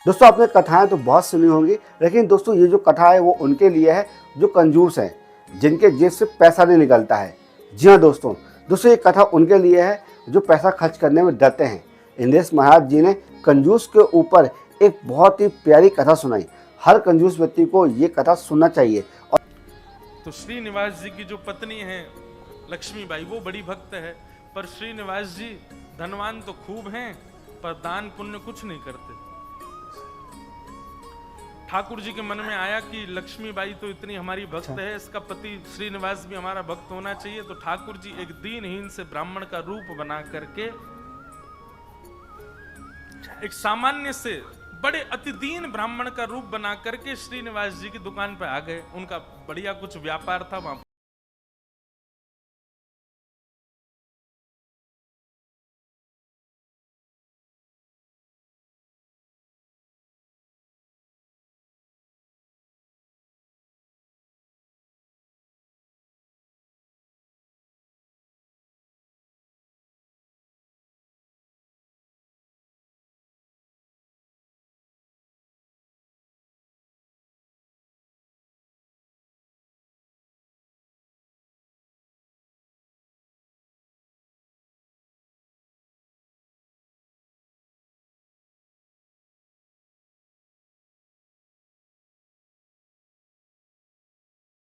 दोस्तों आपने कथाएं तो बहुत सुनी होंगी, लेकिन दोस्तों ये जो कथा है वो उनके लिए है जो कंजूस हैं, जिनके जेब से पैसा नहीं निकलता है। जी हाँ दोस्तों, ये कथा उनके लिए है जो पैसा खर्च करने में डरते हैं। इंद्रेश महाराज जी ने कंजूस के ऊपर एक बहुत ही प्यारी कथा सुनाई। हर कंजूस व्यक्ति को ये कथा सुनना चाहिए। और तो श्रीनिवास जी की जो पत्नी है लक्ष्मीबाई, वो बड़ी भक्त है, पर श्रीनिवास जी धनवान तो खूब हैं पर दान पुण्य कुछ नहीं करते। ठाकुर जी के मन में आया कि लक्ष्मीबाई तो इतनी हमारी भक्त है, इसका पति श्रीनिवास भी हमारा भक्त होना चाहिए। तो ठाकुर जी एक दीनहीन से ब्राह्मण का रूप बना करके एक सामान्य से बड़े अति दीन ब्राह्मण का रूप बना करके श्रीनिवास जी की दुकान पे आ गए। उनका बढ़िया कुछ व्यापार था वहां।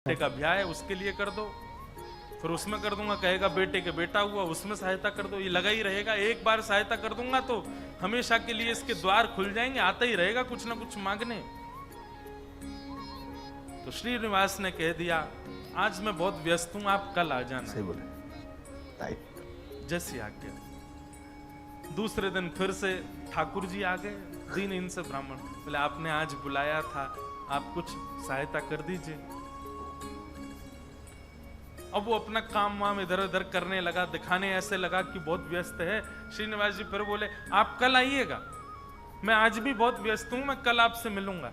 बेटे का ब्याह है उसके लिए कर दो, फिर उसमें कर दूंगा, कहेगा बेटे के बेटा हुआ उसमें सहायता कर दो। ये लगा ही रहेगा, एक बार सहायता कर दूंगा तो हमेशा के लिए इसके द्वार खुल जाएंगे, आता ही रहेगा कुछ ना कुछ मांगने। तो श्रीनिवास ने कह दिया आज मैं बहुत व्यस्त हूं, आप कल आ जाना। सही बोले, जैसी आज्ञा। दूसरे दिन फिर से ठाकुर जी आ गए, दीन इनसे ब्राह्मण, बोले आपने आज बुलाया था, आप कुछ सहायता कर दीजिए। अब वो अपना काम वाम इधर उधर करने लगा, दिखाने ऐसे लगा कि बहुत व्यस्त है। श्रीनिवास जी फिर बोले आप कल आइएगा, मैं आज भी बहुत व्यस्त हूं, मैं कल आपसे मिलूंगा।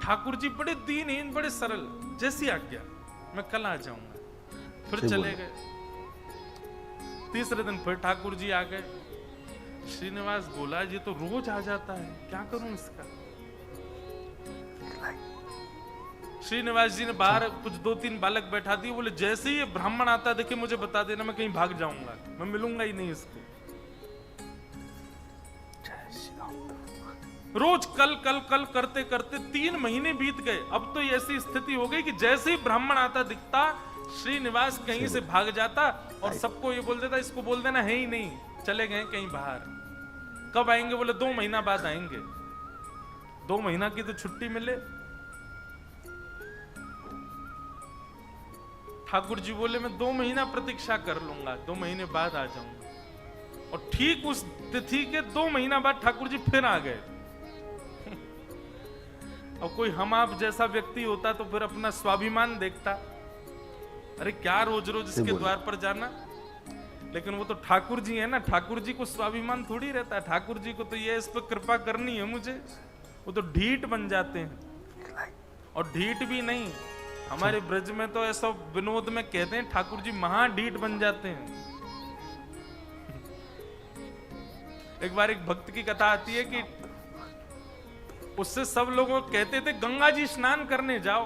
ठाकुर जी बड़े दीनहीन, बड़े सरल, जैसी आज्ञा, मैं कल आ जाऊंगा। फिर चले गए। तीसरे दिन फिर ठाकुर जी आ गए। श्रीनिवास बोला ये तो रोज आ जाता है, क्या करूं इसका। श्रीनिवास जी ने बाहर कुछ 2-3 बालक बैठा दिए, बोले जैसे ही ये ब्राह्मण आता देखे मुझे बता देना, मैं कहीं भाग जाऊंगा, मैं मिलूंगा ही नहीं इसको। रोज कल कल कल करते करते 3 महीने बीत गए। अब तो ऐसी स्थिति हो गई कि जैसे ही ब्राह्मण आता दिखता श्रीनिवास कहीं से भाग जाता और सबको ये बोल देता इसको बोल देना है ही नहीं, चले गए कहीं बाहर। कब आएंगे, बोले 2 महीना बाद आएंगे। 2 महीना की तो छुट्टी मिले। ठाकुर जी बोले मैं 2 महीना प्रतीक्षा कर लूंगा, 2 महीने बाद आ जाऊंगा। और ठीक उस तिथि के 2 महीना बाद ठाकुर जी फिर आ गए। और कोई हम आप जैसा व्यक्ति होता तो फिर अपना स्वाभिमान देखता, अरे क्या रोज रोज इसके द्वार पर जाना। लेकिन वो तो ठाकुर जी है ना, ठाकुर जी को स्वाभिमान थोड़ी रहता है। ठाकुर जी को तो ये इस पर कृपा करनी है मुझे, वो तो ढीठ बन जाते हैं। और ढीठ भी नहीं, हमारे ब्रज में तो ऐसा विनोद में कहते हैं ठाकुर जी महाढीठ बन जाते हैं। एक बार एक भक्त की कथा आती है कि उससे सब लोग कहते थे गंगा जी स्नान करने जाओ।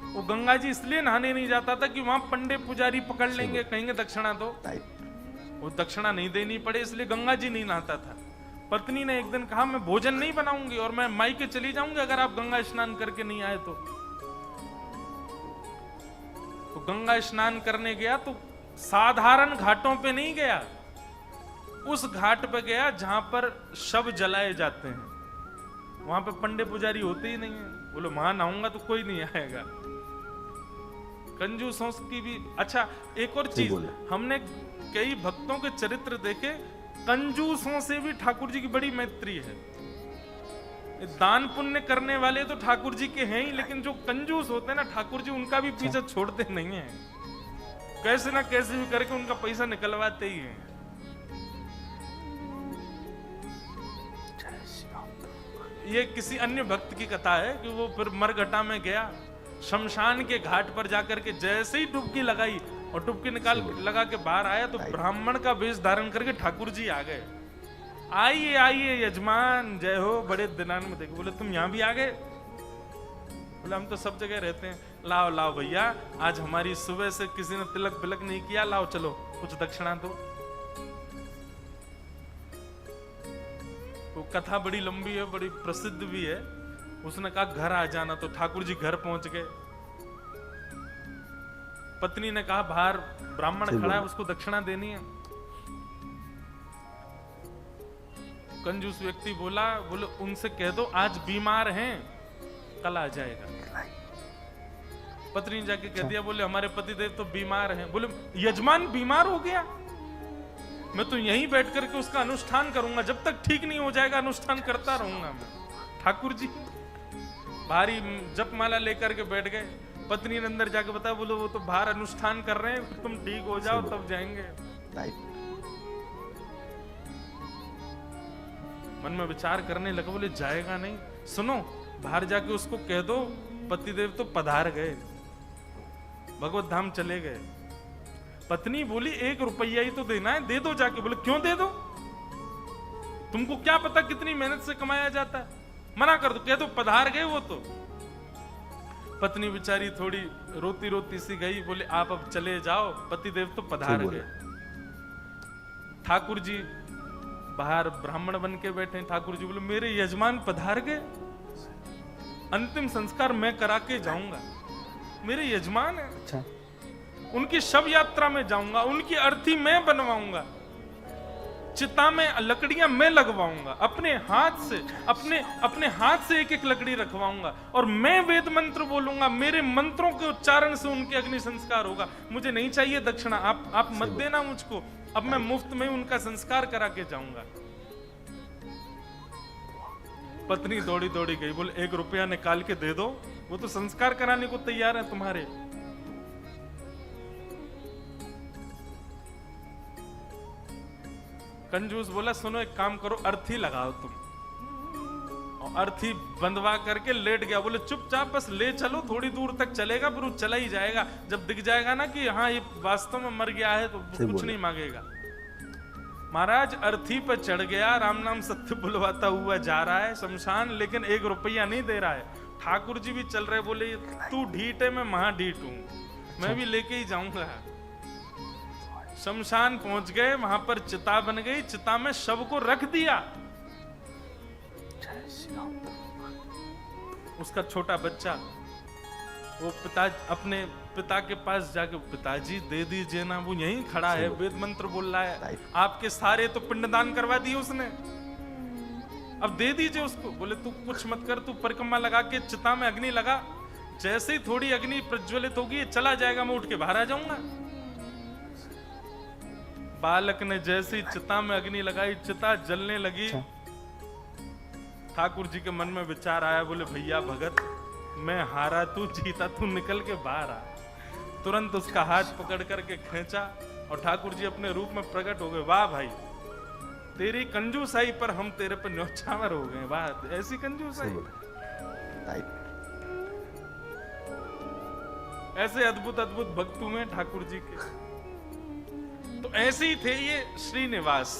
वो गंगा जी इसलिए नहाने नहीं जाता था कि वहां पंडे पुजारी पकड़ लेंगे, कहेंगे दक्षिणा दो, वो दक्षिणा नहीं देनी पड़े, इसलिए गंगा जी नहीं नहाता था। पत्नी ने एक दिन कहा मैं भोजन नहीं बनाऊंगी और मैं मायके चली जाऊंगी अगर आप गंगा स्नान करके नहीं आए तो गंगा स्नान करने गया तो साधारण घाटों पे नहीं गया, उस घाट पे गया जहां पर शव जलाए जाते हैं। वहां पे पंडे पुजारी होते ही नहीं है। बोलो वहां नहाऊंगा तो कोई नहीं आएगा। कंजूसों की भी। अच्छा एक और चीज, हमने कई भक्तों के चरित्र देखे, कंजूसों से भी ठाकुर जी की बड़ी मैत्री है। दान पुण्य करने वाले to ठाकुर जी के हैं ही, लेकिन जो कंजूस होते हैं ना ठाकुर जी उनका भी पीछा छोड़ते नहीं है, कैसे ना कैसे भी करके उनका पैसा निकलवाते ही हैं। ये किसी अन्य भक्त की कथा है कि वो फिर मरघटा में गया, शमशान के घाट पर जाकर के जैसे ही डुबकी लगाई और डुबकी निकाल लगा के बाहर आया तो ब्राह्मण का वेश धारण करके ठाकुर जी आ गए। आइए आइए यजमान, जय हो, बड़े दिनान में देखो। बोले तुम यहाँ भी आ गए? बोले हम तो सब जगह रहते हैं। लाओ लाओ भैया, आज हमारी सुबह से किसी ने तिलक बिलक नहीं किया, लाओ चलो कुछ दक्षिणा दो। वो कथा बड़ी लंबी है, बड़ी प्रसिद्ध भी है। उसने कहा घर आ जाना, तो ठाकुर जी घर पहुंच गए। पत्नी ने कहा बाहर ब्राह्मण खड़ा है, उसको दक्षिणा देनी है। कंजूस व्यक्ति बोले उनसे कह दो आज बीमार हैं, कल आ जाएगा। पत्नी ने जाके कह दिया, बोले हमारे पतिदेव तो बीमार हैं। बोले यजमान बीमार हो गया, मैं तो यहीं बैठ करके उसका अनुष्ठान करूंगा, जब तक ठीक नहीं हो जाएगा अनुष्ठान करता रहूंगा मैं। ठाकुर जी भारी जप माला लेकर के बैठ गए। पत्नी ने अंदर जाके बताया, बोले वो तो बाहर अनुष्ठान कर रहे हैं, तुम ठीक हो जाओ तब जाएंगे। मन में विचार करने लगा, बोले जाएगा नहीं। सुनो, बाहर जाके उसको कह दो पतिदेव तो पधार गए, भगवत धाम चले गए। पत्नी बोली 1 रुपया ही तो देना है, दे दो जाके। बोले क्यों दे दो, तुमको क्या पता कितनी मेहनत से कमाया जाता है, मना कर दो, कह दो पधार गए वो तो। पत्नी बेचारी थोड़ी रोती रोती सी गई, बोले आप अब चले जाओ, पतिदेव तो पधार गए। ठाकुर जी बाहर ब्राह्मण बन के बैठे। ठाकुर जी बोले मेरे यजमान पधार गए, अंतिम संस्कार मैं करा के जाऊंगा, मेरे यजमान है। अच्छा। उनकी शव यात्रा में जाऊंगा, उनकी अर्थी मैं बनवाऊंगा, चिता में लकड़ियां मैं लगवाऊंगा, अपने हाथ से अपने हाथ से एक एक लकड़ी रखवाऊंगा, और मैं वेद मंत्र बोलूंगा, मेरे मंत्रों के उच्चारण से उनके अग्नि संस्कार होगा। मुझे नहीं चाहिए दक्षिणा, आप मत देना मुझको, अब मैं मुफ्त में उनका संस्कार करा के जाऊंगा। पत्नी दौड़ी दौड़ी गई, बोले 1 रुपया निकाल के दे दो, वो तो संस्कार कराने को तैयार है तुम्हारे। कंजूस बोला सुनो एक काम करो, अर्थी लगाओ तुम, और अर्थी बंधवा करके लेट गया। बोले चुपचाप बस ले चलो, थोड़ी दूर तक चलेगा, फिर वो चला ही जाएगा। जब दिख जाएगा ना कि हाँ ये वास्तव में मर गया है, तो कुछ नहीं मांगेगा। महाराज अर्थी पर चढ़ गया, राम नाम सत्य बुलवाता हुआ जा रहा है शमशान, लेकिन 1 रुपया नहीं दे रहा है। ठाकुर जी भी चल रहे, बोले तू ढीठ है, मैं महा ढीठ हूं, मैं भी लेके ही जाऊंगा। शमशान पहुंच गए, वहां पर चिता बन गई, चिता में शव को रख दिया। उसका छोटा बच्चा वो अपने पिता के पास जाके, पिताजी दे दीजिए ना, वो यहीं खड़ा है, वेद मंत्र बोल रहा है, आपके सारे तो पिंडदान करवा दिए उसने, अब दे दीजिए उसको। बोले तू कुछ मत कर, तू परिक्रमा लगा के चिता में अग्नि लगा, जैसे ही थोड़ी अग्नि प्रज्वलित होगी चला जाएगा, मैं उठ के बाहर आ जाऊंगा। बालक ने जैसी चिता में अग्नि लगाई, चिता जलने लगी। ठाकुर जी के मन में विचार आया, बोले भैया भगत, मैं हारा तू जीता, तू निकल के बाहर आ। तुरंत उसका हाथ पकड़ करके खींचा, और ठाकुर जी अपने रूप में प्रकट हो गए। वाह भाई, तेरी कंजूसाई पर हम तेरे पर न्यौछावर हो गए, वाह ऐसी कंजूसाई, ऐसे अद्भुत अद्भुत भक्त हुए ठाकुर जी के। तो ऐसे ही थे ये श्रीनिवास।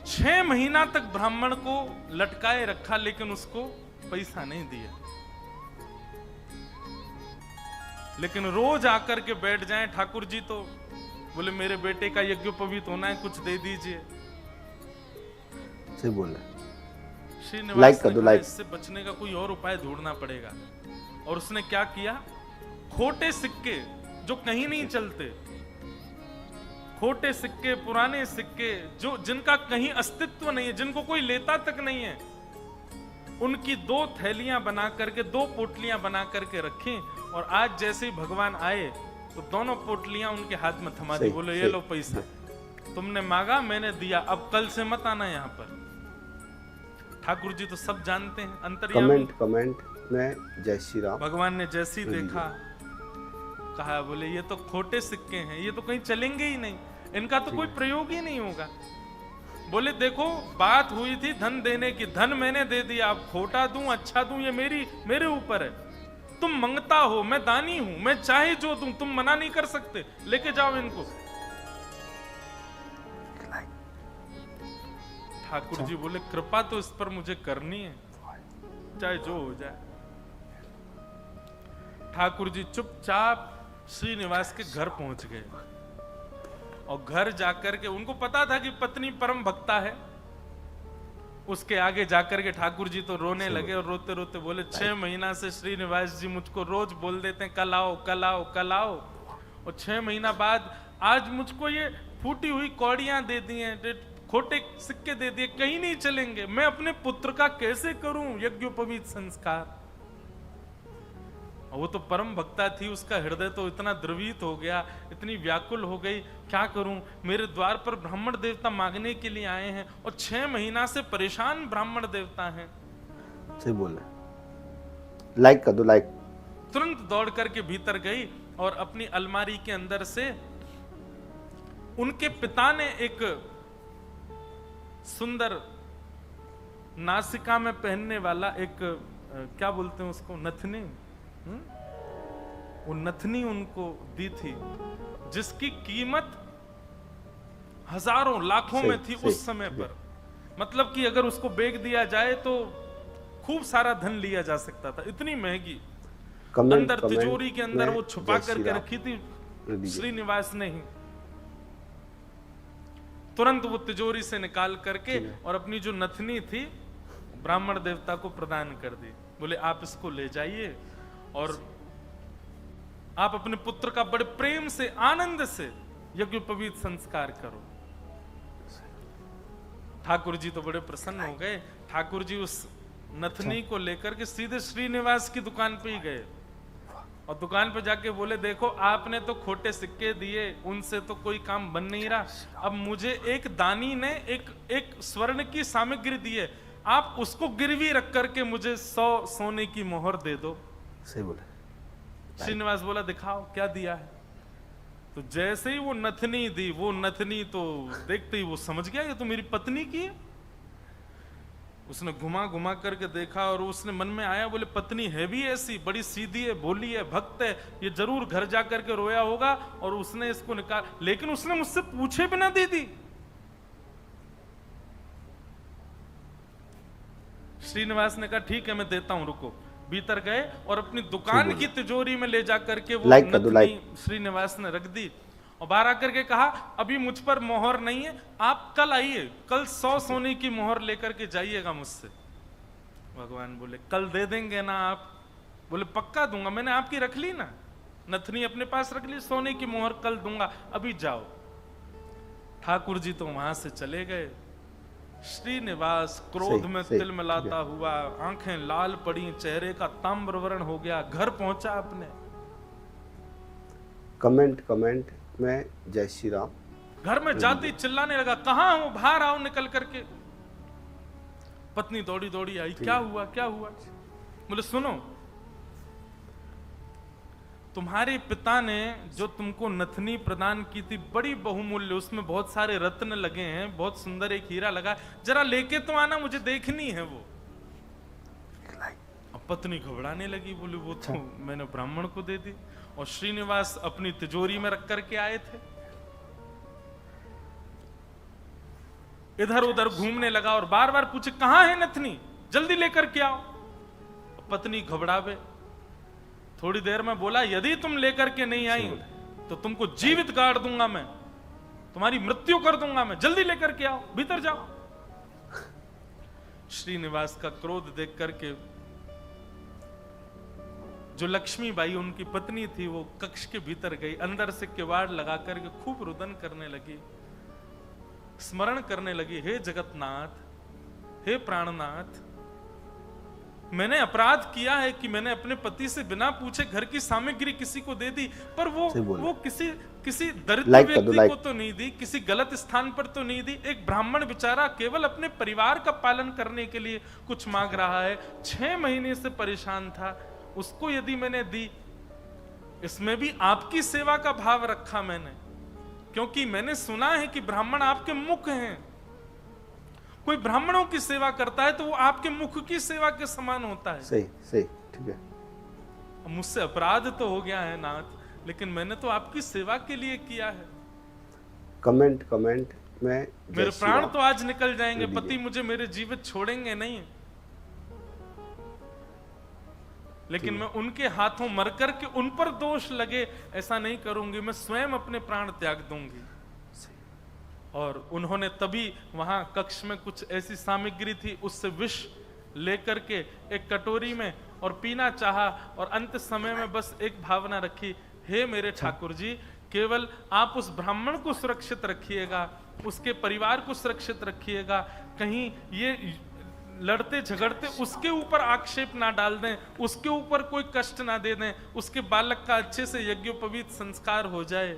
6 महीना तक ब्राह्मण को लटकाए रखा, लेकिन उसको पैसा नहीं दिया। लेकिन रोज आकर के बैठ जाएं ठाकुर जी, तो बोले मेरे बेटे का यज्ञोपवीत होना है, कुछ दे दीजिए। सही बोला। श्रीनिवास लाइक कर दो, लाइक। इससे बचने का कोई और उपाय ढूंढना पड़ेगा। और उसने क्या किया, खोटे सिक्के जो कहीं नहीं चलते, खोटे सिक्के, पुराने सिक्के जो जिनका कहीं अस्तित्व नहीं है, जिनको कोई लेता तक नहीं है, उनकी 2 थैलियां बना करके, 2 पोटलियां बना करके रखें। और आज जैसे ही भगवान आए तो दोनों पोटलियां उनके हाथ में थमा दी। बोले ये लो पैसा, तुमने मांगा मैंने दिया, अब कल से मत आना यहाँ पर। ठाकुर जी तो सब जानते हैं, अंतर्यामी। कमेंट में जय श्री राम। भगवान ने जैसी देखा, कहा बोले ये तो खोटे सिक्के हैं, ये तो कहीं चलेंगे ही नहीं, इनका तो कोई प्रयोग ही नहीं होगा। बोले देखो बात हुई थी धन देने की, धन मैंने दे दिया, अब खोटा दूं अच्छा दूं ये मेरे ऊपर है। तुम मंगता हो, मैं दानी हूं, मैं चाहे जो दूं, तुम मना नहीं कर सकते, लेके जाओ इनको। ठाकुर जी बोले कृपा तो इस पर मुझे करनी है, चाहे जो हो जाए। ठाकुर जी चुपचाप श्रीनिवास के घर पहुंच गए और घर जाकर के उनको पता था कि पत्नी परम भक्ता है। उसके आगे जाकर के ठाकुर जी तो रोने लगे और रोते रोते बोले 6 महीना से श्रीनिवास जी मुझको रोज बोल देते हैं कल आओ कल आओ कल आओ, और 6 महीना बाद आज मुझको ये फूटी हुई कौड़ियां दे दी हैं, खोटे सिक्के दे दिए, कहीं नहीं चलेंगे। मैं अपने पुत्र का कैसे करूं यज्ञोपवीत संस्कार। वो तो परम भक्ता थी, उसका हृदय तो इतना द्रवित हो गया, इतनी व्याकुल हो गई, क्या करूं। मेरे द्वार पर ब्राह्मण देवता मांगने के लिए आए हैं और 6 महीना से परेशान ब्राह्मण देवता हैं। सही बोल रहे, लाइक कर दो, लाइक। तुरंत दौड़ करके भीतर गई और अपनी अलमारी के अंदर से उनके पिता ने एक सुंदर नासिका में पहनने वाला एक क्या बोलते हैं उसको, नथनी, वो नथनी उनको दी थी जिसकी कीमत हजारों लाखों में थी उस समय पर। मतलब कि अगर उसको बेच दिया जाए तो खूब सारा धन लिया जा सकता था, इतनी महंगी। अंदर तिजोरी के अंदर वो छुपा करके रखी थी श्रीनिवास ने ही। तुरंत वो तिजोरी से निकाल करके और अपनी जो नथनी थी ब्राह्मण देवता को प्रदान कर दी। बोले आप इसको ले जाइए और आप अपने पुत्र का बड़े प्रेम से आनंद से यज्ञोपवीत संस्कार करो। ठाकुर जी तो बड़े प्रसन्न हो गए। ठाकुर जी उस नथनी को लेकर के सीधे श्रीनिवास की दुकान पे ही गए और दुकान पे जाके बोले देखो आपने तो खोटे सिक्के दिए, उनसे तो कोई काम बन नहीं रहा, अब मुझे एक दानी ने एक स्वर्ण की सामग्री दी है, आप उसको गिरवी रख करके मुझे 100 सोने की मोहर दे दो। सही बोले। श्रीनिवास बोला दिखाओ क्या दिया है। तो जैसे ही वो नथनी दी, वो नथनी तो देखते ही वो समझ गया ये तो मेरी पत्नी की है। उसने घुमा घुमा करके देखा और उसने मन में आया, बोले पत्नी है भी ऐसी, बड़ी सीधी है, भोली है, भक्त है, ये जरूर घर जा करके रोया होगा और उसने इसको निकाल, लेकिन उसने मुझसे पूछे बिना दे दी। श्रीनिवास ने कहा ठीक है मैं देता हूं, रुको। भीतर गए और अपनी दुकान की तिजोरी में ले जा करके वो नथनी श्रीनिवास ने रख दी और बाहर आकर के कहा अभी मुझ पर मोहर नहीं है, आप कल आइए, कल 100 सोने की मोहर लेकर के जाइएगा मुझसे। भगवान बोले कल दे देंगे ना आप? बोले पक्का दूंगा, मैंने आपकी रख ली ना, नथनी अपने पास रख ली, सोने की मोहर कल दूंगा, अभी जाओ। ठाकुर जी तो वहां से चले गए। श्रीनिवास क्रोध में तिल मिलाता हुआ, आंखें लाल पड़ी, चेहरे का ताम्रवर्ण हो गया, घर पहुंचा अपने। कमेंट में जय श्री राम। घर में जाती चिल्लाने लगा कहां हो, बाहर आओ निकल करके। पत्नी दौड़ी दौड़ी आई, क्या हुआ क्या हुआ? बोले सुनो, तुम्हारे पिता ने जो तुमको नथनी प्रदान की थी बड़ी बहुमूल्य, उसमें बहुत सारे रत्न लगे हैं, बहुत सुंदर एक हीरा लगा, जरा लेके तो आना, मुझे देखनी है वो। अब पत्नी घबराने लगी, बोली वो तो मैंने ब्राह्मण को दे दी। और श्रीनिवास अपनी तिजोरी में रख करके आए थे। इधर उधर घूमने लगा और बार बार पूछे कहां है नथनी, जल्दी लेकर के आओ। पत्नी घबरावे, थोड़ी देर में बोला यदि तुम लेकर के नहीं आई तो तुमको जीवित गाड़ दूंगा, मैं तुम्हारी मृत्यु कर दूंगा, मैं जल्दी लेकर के आओ, भीतर जाओ। श्रीनिवास का क्रोध देख करके जो लक्ष्मीबाई उनकी पत्नी थी वो कक्ष के भीतर गई, अंदर से किवाड़ लगा करके खूब रुदन करने लगी, स्मरण करने लगी, हे जगतनाथ, हे प्राणनाथ, मैंने अपराध किया है कि मैंने अपने पति से बिना पूछे घर की सामग्री किसी को दे दी, पर वो किसी दरिद्र व्यक्ति को तो नहीं दी, किसी गलत स्थान पर तो नहीं दी। एक ब्राह्मण बेचारा केवल अपने परिवार का पालन करने के लिए कुछ मांग रहा है, 6 महीने से परेशान था, उसको यदि मैंने दी, इसमें भी आपकी सेवा का भाव रखा मैंने, क्योंकि मैंने सुना है कि ब्राह्मण आपके मुख हैं, कोई ब्राह्मणों की सेवा करता है तो वो आपके मुख की सेवा के समान होता है। सही सही, ठीक है। मुझसे अपराध तो हो गया है नाथ, लेकिन मैंने तो आपकी सेवा के लिए किया है। कमेंट मैं मेरे जय श्री प्राण राम। तो आज निकल जाएंगे, दीजिए। पति मुझे मेरे जीवित छोड़ेंगे नहीं, लेकिन मैं उनके हाथों मर कर के उन पर दोष लगे ऐसा नहीं करूंगी, मैं स्वयं अपने प्राण त्याग दूंगी। और उन्होंने तभी वहां कक्ष में कुछ ऐसी सामग्री थी, उससे विष लेकर के एक कटोरी में और पीना चाहा, और अंत समय में बस एक भावना रखी, हे मेरे ठाकुर जी, केवल आप उस ब्राह्मण को सुरक्षित रखिएगा, उसके परिवार को सुरक्षित रखिएगा, कहीं ये लड़ते झगड़ते उसके ऊपर आक्षेप ना डाल दें, उसके ऊपर कोई कष्ट ना दे दें, उसके बालक का अच्छे से यज्ञोपवीत संस्कार हो जाए।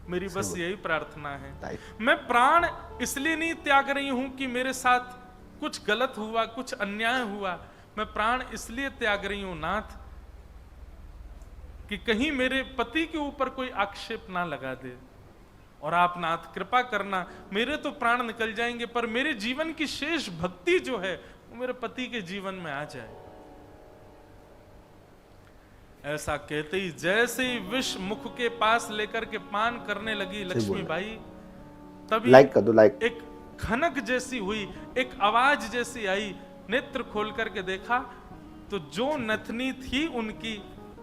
मेरी बस यही प्रार्थना है। मैं प्राण इसलिए नहीं त्याग रही हूं कि मेरे साथ कुछ गलत हुआ, कुछ अन्याय हुआ, मैं प्राण इसलिए त्याग रही हूं नाथ कि कहीं मेरे पति के ऊपर कोई आक्षेप ना लगा दे, और आप नाथ कृपा करना, मेरे तो प्राण निकल जाएंगे पर मेरे जीवन की शेष भक्ति जो है वो मेरे पति के जीवन में आ जाए। ऐसा कहते ही जैसे ही विष मुख के पास लेकर के पान करने लगी लक्ष्मीबाई, तभी लाइक कर दो, लाइक। एक खनक जैसी हुई, एक आवाज जैसी आई, नेत्र खोल करके देखा तो जो नथनी थी उनकी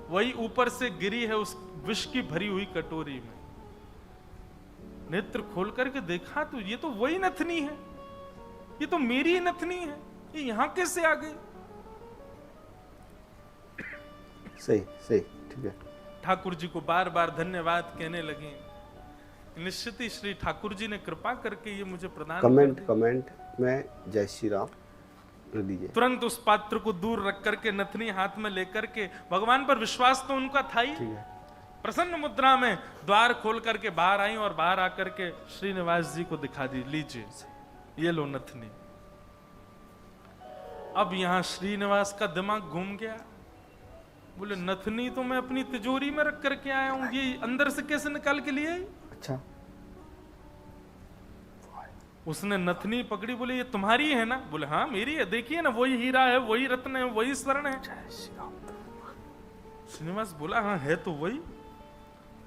वही ऊपर से गिरी है उस विष की भरी हुई कटोरी में। नेत्र खोल करके देखा तो ये तो वही नथनी है, ये तो मेरी ही नथनी है, ये यहां कैसे आ गई? सही सही, ठीक है। ठाकुर जी को बार बार धन्यवाद कहने लगे। निश्चित ही श्री ठाकुर जी ने कृपा करके ये मुझे प्रदान कमेंट कमेंट में जय श्री राम दीजिए। तुरंत उस पात्र को दूर रख करके नथनी हाथ में लेकर के, भगवान पर विश्वास तो उनका था ही, प्रसन्न मुद्रा में द्वार खोल करके बाहर आई और बाहर आकर के श्रीनिवास जी को दिखा दी, लीजिए ये लो नथनी। अब यहां श्रीनिवास का दिमाग घूम गया, बोले नथनी तो मैं अपनी तिजोरी में रख करके आया हूं, ये अंदर से कैसे निकाल के लिए आई? अच्छा, उसने नथनी पकड़ी, बोले ये तुम्हारी है ना? बोले हाँ मेरी है, देखिए ना वही हीरा है, वही रत्न है, वही स्वर्ण है। श्रीनिवास बोला हाँ है तो वही।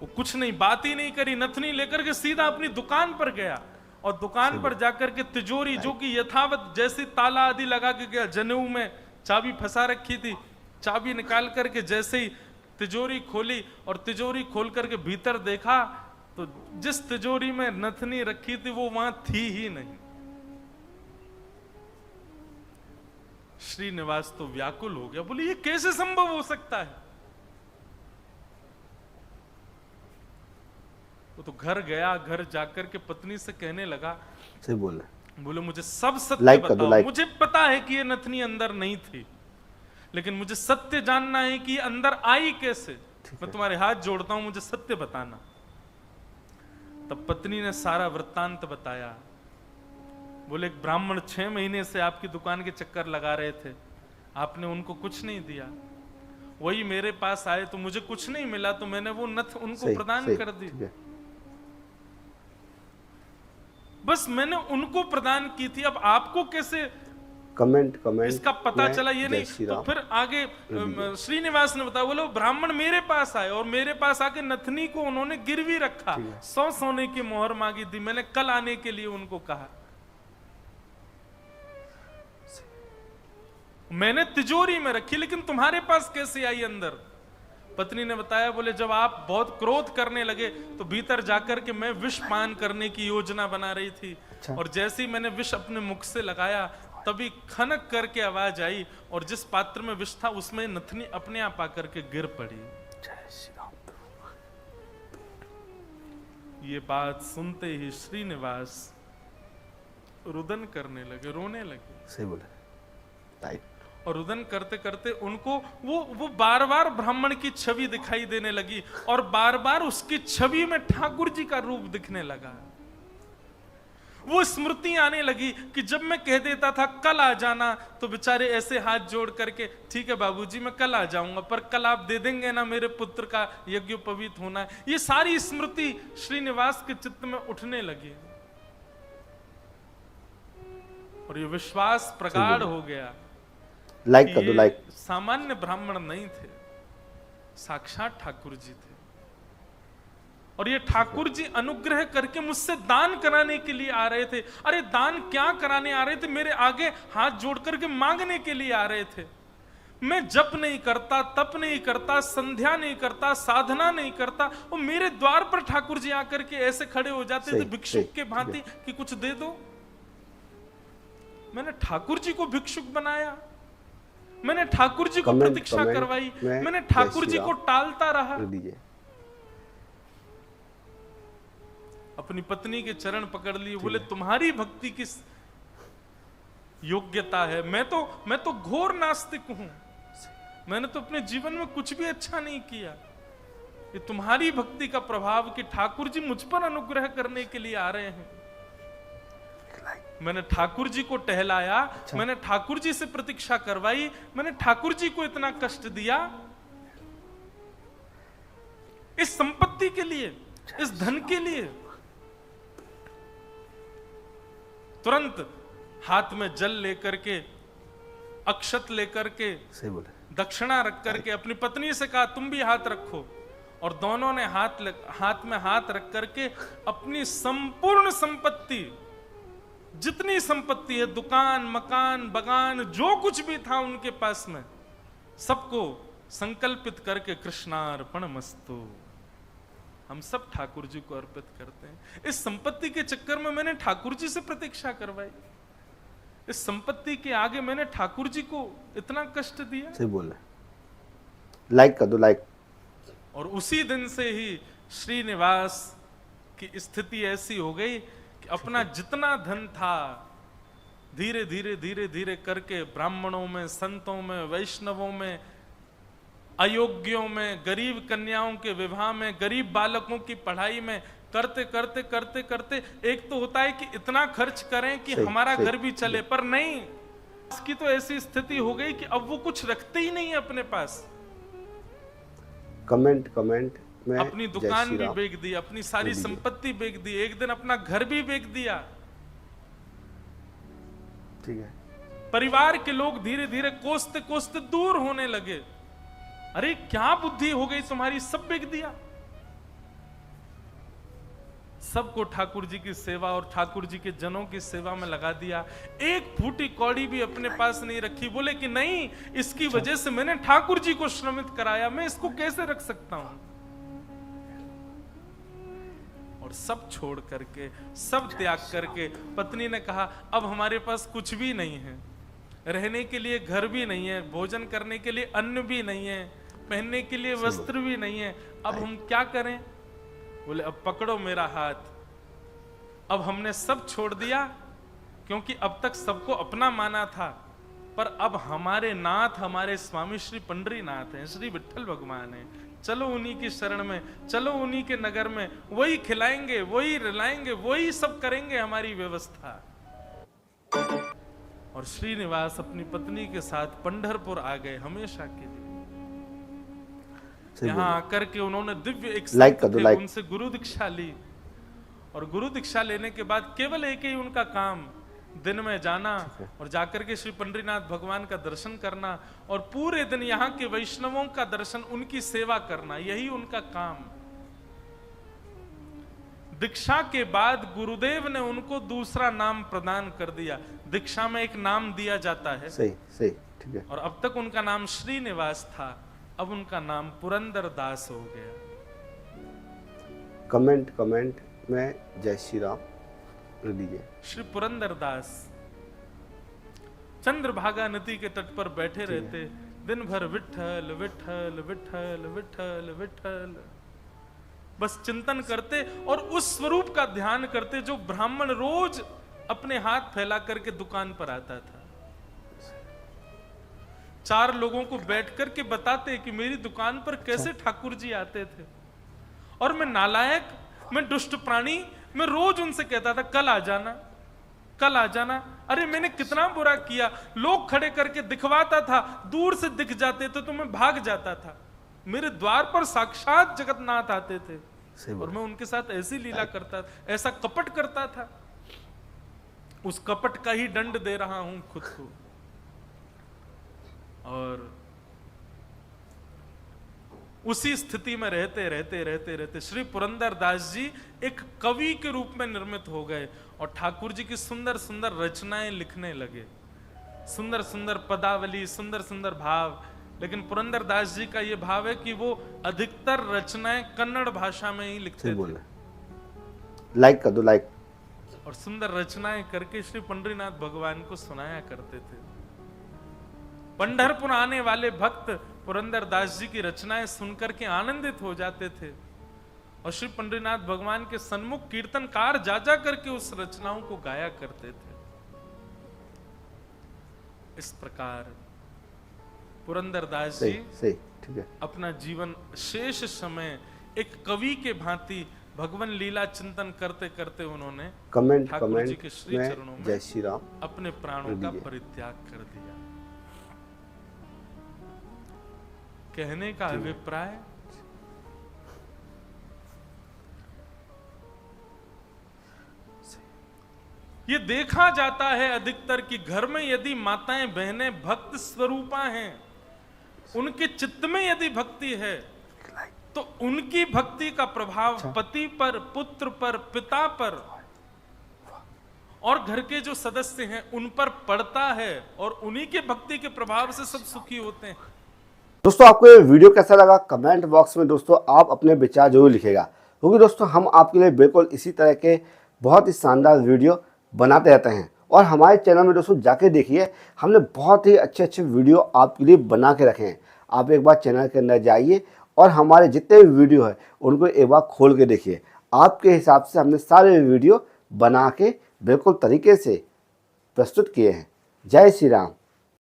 वो कुछ नहीं, बात ही नहीं करी, नथनी लेकर के सीधा अपनी दुकान पर गया और दुकान पर जाकर के तिजोरी जो कि यथावत जैसी ताला आदि लगा के गया, जनेऊ में चाबी फंसा रखी थी, चाबी निकाल करके जैसे ही तिजोरी खोली और तिजोरी खोल करके भीतर देखा तो जिस तिजोरी में नथनी रखी थी वो वहां थी ही नहीं। श्रीनिवास तो व्याकुल हो गया, बोले ये कैसे संभव हो सकता है? वो तो घर गया, घर जाकर के पत्नी से कहने लगा, सही बोल रहे, बोले मुझे सब सत्य लाइक कर दो, बताओ, लाइक। मुझे पता है कि ये नथनी अंदर नहीं थी, लेकिन मुझे सत्य जानना है कि ये अंदर आई कैसे। मैं तुम्हारे हाथ जोड़ता हूं, मुझे सत्य बताना। तब पत्नी ने सारा वृत्तांत बताया। बोले एक ब्राह्मण 6 महीने से आपकी दुकान के चक्कर लगा रहे थे, आपने उनको कुछ नहीं दिया, वही मेरे पास आए तो मुझे कुछ नहीं मिला तो मैंने वो नथ उनको प्रदान कर दी। बस मैंने उनको प्रदान की थी, अब आपको कैसे कमेंट इसका पता चला ये नहीं? तो फिर आगे श्रीनिवास ने बताया, बोलो ब्राह्मण मेरे पास आए और मेरे पास आके नथनी को उन्होंने गिरवी रखा, 100 सोने की मोहर मांगी थी, मैंने कल आने के लिए उनको कहा, मैंने तिजोरी में रखी, लेकिन तुम्हारे पास कैसे आई अंदर? पत्नी ने बताया, बोले जब आप बहुत क्रोध करने लगे तो भीतर जाकर के मैं विष पान करने की योजना बना रही थी, और जैसे ही मैंने विष अपने मुख से लगाया तभी खनक करके आवाज आई और जिस पात्र में विष था उसमें नथनी अपने आप आकर के गिर पड़ी। ये बात सुनते ही श्रीनिवास रुदन करने लगे, रोने लगे। सही बोले। और रुदन करते करते उनको वो बार बार ब्राह्मण की छवि दिखाई देने लगी और बार बार उसकी छवि में ठाकुर जी का रूप दिखने लगा। वो स्मृति आने लगी कि जब मैं कह देता था कल आ जाना तो बेचारे ऐसे हाथ जोड़ करके, ठीक है बाबूजी मैं कल आ जाऊंगा, पर कल आप दे देंगे ना मेरे पुत्र का यज्ञोपवीत होना है। ये सारी स्मृति श्रीनिवास के चित्त में उठने लगी और ये विश्वास प्रगाढ़ हो गया। लाइक कर दो, लाइक। सामान्य ब्राह्मण नहीं थे, साक्षात ठाकुर जी थे। और ये ठाकुर जी अनुग्रह करके मुझसे दान कराने के लिए आ रहे थे। अरे दान क्या कराने आ रहे थे, मेरे आगे हाथ जोड़ करके मांगने के लिए आ रहे थे। मैं जप नहीं करता, तप नहीं करता, संध्या नहीं करता, साधना नहीं करता, वो मेरे द्वार पर ठाकुर जी आकर के ऐसे खड़े हो जाते थे भिक्षुक के भांति कि कुछ दे दो। मैंने ठाकुर जी को भिक्षुक बनाया, मैंने ठाकुर जी को प्रतीक्षा करवाई, मैंने ठाकुर जी को टालता रहा। अपनी पत्नी के चरण पकड़ लिए, बोले तुम्हारी भक्ति किस योग्यता है, मैं तो घोर नास्तिक हूं, मैंने तो अपने जीवन में कुछ भी अच्छा नहीं किया। ये तुम्हारी भक्ति का प्रभाव कि ठाकुर जी मुझ पर अनुग्रह करने के लिए आ रहे हैं। मैंने ठाकुर जी को टहलाया, मैंने ठाकुर जी से प्रतीक्षा करवाई, मैंने ठाकुर जी को इतना कष्ट दिया इस संपत्ति के लिए, इस धन के लिए। तुरंत हाथ में जल लेकर के, अक्षत लेकर के, दक्षिणा रख करके अपनी पत्नी से कहा तुम भी हाथ रखो, और दोनों ने हाथ में हाथ रख करके अपनी संपूर्ण संपत्ति, जितनी संपत्ति है, दुकान, मकान, बगान, जो कुछ भी था उनके पास में, सबको संकल्पित करके कृष्णार्पणमस्तु, हम सब ठाकुर जी को अर्पित करते हैं। इस संपत्ति के चक्कर में मैंने ठाकुर जी से प्रतीक्षा करवाई, इस संपत्ति के आगे मैंने ठाकुर जी को इतना कष्ट दिया। सही बोल रहे, लाइक कर दो, लाइक। और उसी दिन से ही श्रीनिवास की स्थिति ऐसी हो गई कि अपना जितना धन था धीरे धीरे धीरे धीरे करके ब्राह्मणों में, संतों में, वैष्णवों में, अयोग्यों में, गरीब कन्याओं के विवाह में, गरीब बालकों की पढ़ाई में करते करते करते करते एक तो होता है कि इतना खर्च करें कि हमारा घर भी चले, पर नहीं, इसकी तो ऐसी स्थिति हो गई कि अब वो कुछ रखते ही नहीं है अपने पास। कमेंट में अपनी दुकान भी बेच दी, अपनी सारी संपत्ति बेच दी, एक दिन अपना घर भी बेच दिया। ठीक है, परिवार के लोग धीरे धीरे कोसते कोसते दूर होने लगे। अरे क्या बुद्धि हो गई तुम्हारी, सब बेच दिया। सबको ठाकुर जी की सेवा और ठाकुर जी के जनों की सेवा में लगा दिया। एक फूटी कौड़ी भी अपने पास नहीं रखी। बोले कि नहीं, इसकी वजह से मैंने ठाकुर जी को श्रमित कराया, मैं इसको कैसे रख सकता हूं। और सब छोड़ करके, सब त्याग करके पत्नी ने कहा अब हमारे पास कुछ भी नहीं है, रहने के लिए घर भी नहीं है, भोजन करने के लिए अन्न भी नहीं है, पहनने के लिए वस्त्र भी नहीं है, अब हम क्या करें। बोले अब पकड़ो मेरा हाथ। अब हमने सब छोड़ दिया, क्योंकि अब तक सबको अपना माना था, पर अब हमारे नाथ, हमारे स्वामी श्री पंडरीनाथ हैं, श्री विठ्ठल भगवान हैं। चलो उन्हीं की शरण में, चलो उन्हीं के नगर में, वही खिलाएंगे, वही रिलाएंगे, वही सब करेंगे हमारी व्यवस्था। और श्रीनिवास अपनी पत्नी के साथ पंढरपुर आ गए हमेशा के लिए। यहाँ आकर के उन्होंने दिव्य एक उनसे गुरु दीक्षा ली, और गुरु दीक्षा लेने के बाद केवल एक ही उनका काम, दिन में जाना और जाकर के श्री पंडरीनाथ भगवान का दर्शन करना, और पूरे दिन यहाँ के वैष्णवों का दर्शन, उनकी सेवा करना, यही उनका काम। दीक्षा के बाद गुरुदेव ने उनको दूसरा नाम प्रदान कर दिया। दीक्षा में एक नाम दिया जाता है, सही, ठीक है। और अब तक उनका नाम श्रीनिवास था, अब उनका नाम पुरंदर दास हो गया। कमेंट में जय श्री राम लीजिए। श्री पुरंदर दास चंद्रभागा नदी के तट पर बैठे रहते, दिन भर विठ्ठल विठ्ठल विठ्ठल विठ्ठल विठ्ठल बस चिंतन करते, और उस स्वरूप का ध्यान करते जो ब्राह्मण रोज अपने हाथ फैला करके दुकान पर आता था। 4 लोगों को बैठ करके बताते कि मेरी दुकान पर कैसे ठाकुर जी आते थे, और मैं नालायक, मैं दुष्ट प्राणी, मैं रोज उनसे कहता था कल आ जाना, कल आ जाना। अरे मैंने कितना बुरा किया, लोग खड़े करके दिखवाता था, दूर से दिख जाते थे तो मैं भाग जाता था। मेरे द्वार पर साक्षात जगन्नाथ आते थे, और मैं उनके साथ ऐसी लीला करता था, ऐसा कपट करता था। उस कपट का ही दंड दे रहा हूं खुद को। और उसी स्थिति में रहते रहते रहते रहते श्री पुरंदरदास जी एक कवि के रूप में निर्मित हो गए और ठाकुर जी की सुंदर सुंदर रचनाएं लिखने लगे, सुंदर सुंदर पदावली, सुंदर सुंदर भाव। लेकिन पुरंदरदास जी का ये भाव है कि वो अधिकतर रचनाएं कन्नड़ भाषा में ही लिखते थे। लाइक कर दो, लाइक। और सुंदर रचनाएं करके श्री पंडरीनाथ भगवान को सुनाया करते थे। पंढरपुर आने वाले भक्त पुरंदरदास जी की रचनाएं सुनकर के आनंदित हो जाते थे और श्री पंडरीनाथ भगवान के सन्मुख कीर्तनकार जा जा करके उस रचनाओं को गाया करते थे। इस प्रकार पुरंदरदास जी ठीक है, अपना जीवन शेष समय एक कवि के भांति भगवान लीला चिंतन करते करते उन्होंने ठाकुर जी के श्री चरणों में जय श्री राम अपने प्राणों का परित्याग कर दिया। कहने का अभिप्राय, ये देखा जाता है अधिकतर कि घर में यदि माताएं बहनें भक्त स्वरूपा हैं, उनके चित्त में यदि भक्ति है तो उनकी भक्ति का प्रभाव पति पर, पुत्र पर, पिता पर और घर के जो सदस्य हैं उन पर पड़ता है और उन्हीं के भक्ति के प्रभाव से सब सुखी होते हैं। दोस्तों आपको ये वीडियो कैसा लगा कमेंट बॉक्स में दोस्तों आप अपने विचार जरूर लिखिएगा, क्योंकि दोस्तों हम आपके लिए बिल्कुल इसी तरह के बहुत ही शानदार वीडियो बनाते रहते हैं। और हमारे चैनल में दोस्तों जाके देखिए, हमने बहुत ही अच्छे अच्छे वीडियो आपके लिए बना के रखे हैं। आप एक बार चैनल के अंदर जाइए और हमारे जितने भी वीडियो है उनको एक बार खोल के देखिए। आपके हिसाब से हमने सारे वीडियो बना के बिल्कुल तरीके से प्रस्तुत किए हैं। जय श्री राम।